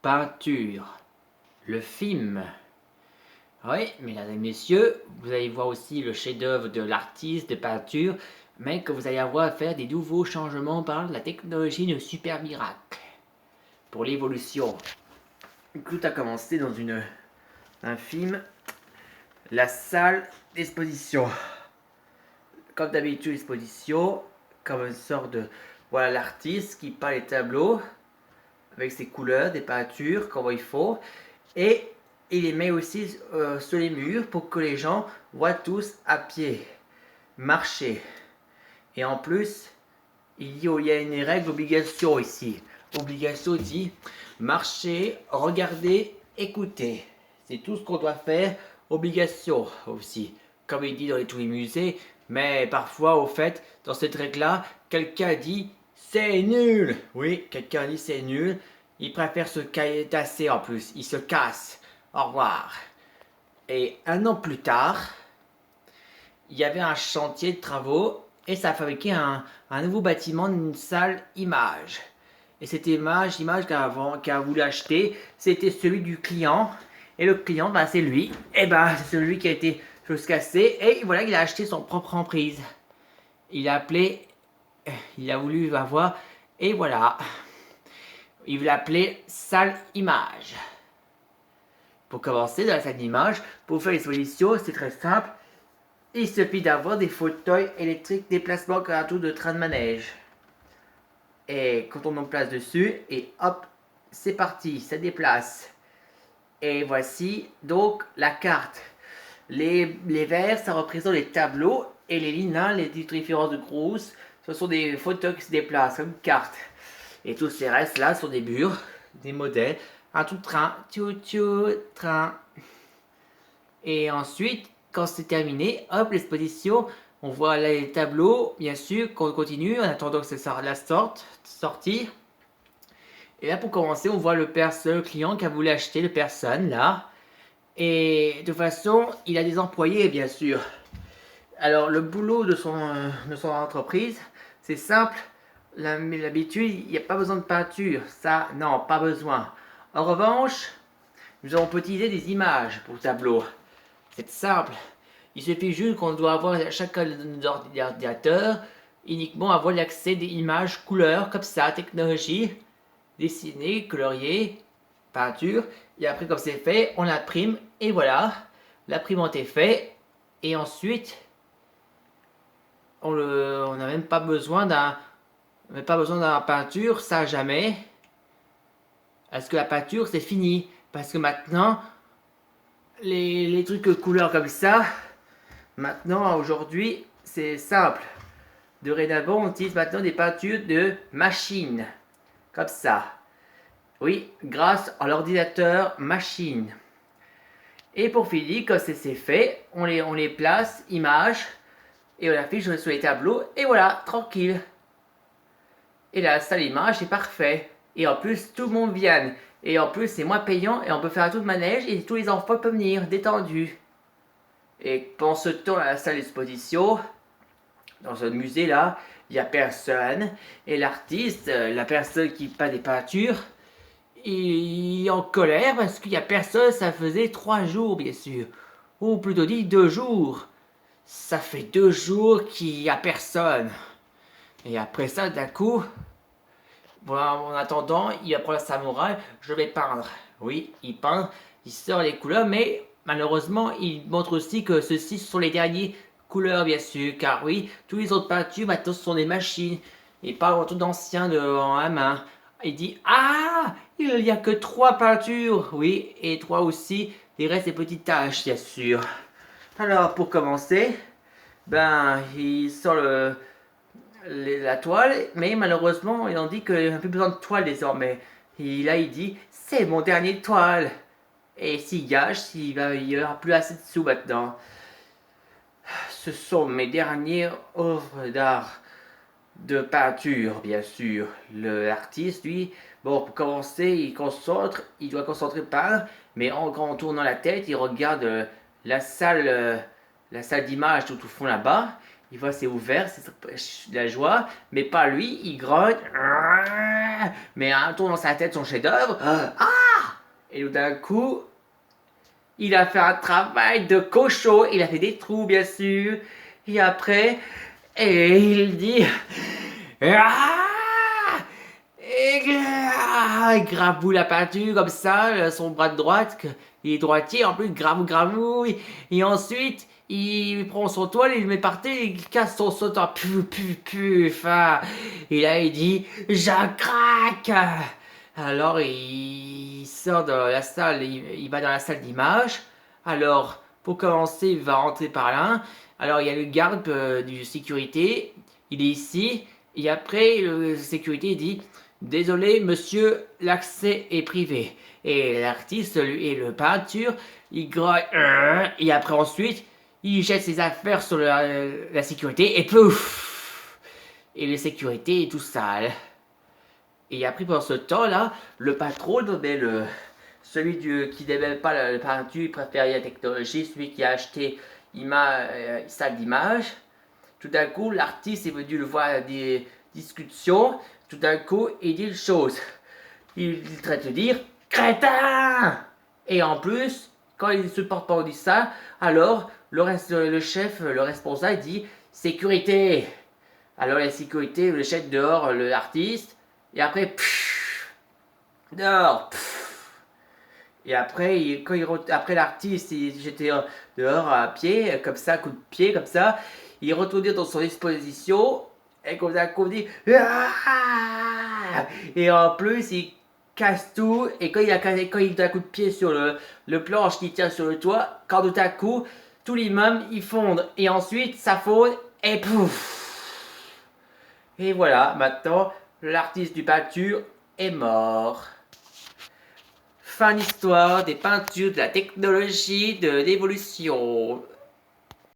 peinture. Le film. Oui, mesdames et messieurs, vous allez voir aussi le chef-d'œuvre de l'artiste de peinture, mais que vous allez avoir à faire des nouveaux changements par la technologie de super miracle. Pour l'évolution. Tout a commencé dans un film, la salle d'exposition. Comme d'habitude, l'exposition, comme une sorte de... Voilà l'artiste qui peint les tableaux avec ses couleurs, des peintures, comme il faut. Et il les met aussi sur les murs pour que les gens voient tous à pied, marcher. Et en plus, il y a une règle obligation ici. Obligation dit marcher, regarder, écouter. C'est tout ce qu'on doit faire. Obligation aussi. Comme il dit dans tous les musées. Mais parfois, au fait, dans cette règle-là, quelqu'un dit c'est nul. Oui, quelqu'un dit c'est nul. Il préfère se casser en plus. Il se casse. Au revoir. Et un an plus tard, il y avait un chantier de travaux et ça a fabriqué un nouveau bâtiment, une salle image. Et cette image qu'il a voulu acheter, c'était celui du client. Et le client, ben, c'est lui. Et ben, c'est celui qui a été chose cassée. Et voilà, il a acheté son propre emprise. Il a appelé, il a voulu avoir, et voilà. Il l'a appelé salle image. Pour commencer, dans la salle d'image, pour faire l'exposition, c'est très simple. Il suffit d'avoir des fauteuils électriques déplacement comme un tour de train de manège. Et quand on en place dessus, et hop, c'est parti, ça déplace. Et voici donc la carte. Les verts, ça représente les tableaux, et les lignes, les différences de grosses, ce sont des fauteuils qui se déplacent, comme une carte. Et tous ces restes là sont des murs, des modèles, un tout train, train. Et ensuite, quand c'est terminé, hop, l'exposition, on voit là les tableaux, bien sûr, qu'on continue en attendant que ça la sortie. Et là, pour commencer, on voit le client qui a voulu acheter, le personne, là. Et de toute façon, il a des employés, bien sûr. Alors, le boulot de son entreprise, c'est simple. L'habitude, il n'y a pas besoin de peinture. Ça, non, pas besoin. En revanche, nous avons utilisé des images pour le tableau. C'est simple. Il suffit juste qu'on doit avoir à chaque ordinateur uniquement avoir l'accès des images couleurs comme ça, technologie, dessiner, colorier, peinture. Et après, comme c'est fait, on l'imprime et voilà. L'imprimante est faite. Et ensuite, on n'a même pas besoin d'un peinture, ça jamais. Parce que la peinture, c'est fini. Parce que maintenant, les trucs couleurs comme ça, maintenant, aujourd'hui, c'est simple. Dorénavant, on utilise maintenant des peintures de machine. Comme ça. Oui, grâce à l'ordinateur machine. Et pour finir, quand c'est fait, on les place, images, et on affiche sur les tableaux, et voilà, tranquille. Et la salle image est parfait. Et en plus, tout le monde vient. Et en plus, c'est moins payant, et on peut faire un tour de manège, et tous les enfants peuvent venir, détendus. Et pendant ce temps, à la salle d'exposition, dans ce musée-là, il n'y a personne. Et l'artiste, la personne qui peint des peintures, il est en colère parce qu'il n'y a personne. Ça faisait 3 jours, bien sûr. Ou plutôt dit 2 jours. Ça fait 2 jours qu'il n'y a personne. Et après ça, d'un coup, voilà, en attendant, il va prendre la samouraï. Je vais peindre. Oui, il peint, il sort les couleurs, mais malheureusement, il montre aussi que ceux-ci sont les derniers couleurs, bien sûr, car oui, tous les autres peintures maintenant ce sont des machines et pas un tout d'anciens en la main. Il dit ah, il n'y a que 3 peintures, oui, et 3 aussi, il reste des petites taches, bien sûr. Alors pour commencer, ben il sort la toile, mais malheureusement ils ont dit qu'il n'y a plus besoin de toile désormais. Et là il dit c'est mon dernier toile. Et s'il gâche, il n'y aura plus assez de sous maintenant. Ce sont mes dernières œuvres d'art de peinture, bien sûr. L'artiste, lui, bon, pour commencer, il doit concentrer peindre, mais en tournant la tête, il regarde la salle d'image tout au fond là-bas. Il voit c'est ouvert, c'est la joie, mais pas lui, il grogne. Mais en tournant sa tête son chef-d'œuvre, ah, Et tout d'un coup, il a fait un travail de cochon. Il a fait des trous, bien sûr. Et après, et il dit... Ah, il gravoue la peinture comme ça, son bras de droite, il est droitier, en plus gravou, et ensuite il prend son toile, il le met par terre, il casse son saut en puf, et là il dit je craque. Alors il sort de la salle, il va dans la salle d'image. Alors pour commencer, il va rentrer par là. Alors il y a le garde du sécurité, il est ici. Et après, le sécurité dit désolé, monsieur, l'accès est privé. Et l'artiste et le peinture, il grogne. Et après, ensuite, il jette ses affaires sur la sécurité et pouf. Et la sécurité est tout sale. Et après, pendant ce temps-là, le patron, mais celui qui n'aimait pas la peinture, il préférait la technologie, celui qui a acheté une salle d'image. Tout d'un coup, l'artiste est venu le voir à des discussions. Tout d'un coup, il dit une chose. Il traite de dire crétin. Et en plus, quand il ne supporte pas, on dit ça. Alors, le chef, le responsable dit sécurité. Alors, la sécurité, le chef dehors, l'artiste. Et après, dehors. Et après, après l'artiste, j'étais dehors à pied, comme ça, coup de pied, comme ça. Il retournait dans son exposition, et comme ça, on dit ah. Et en plus, il casse tout, et quand il donne un coup de pied sur le planche qui tient sur le toit, quand tout à coup, tout l'immeuble, il fonde, et ensuite, ça fonde, et pouf. Et voilà, maintenant, l'artiste du peinture est mort. Fin d'histoire des peintures, de la technologie, de l'évolution.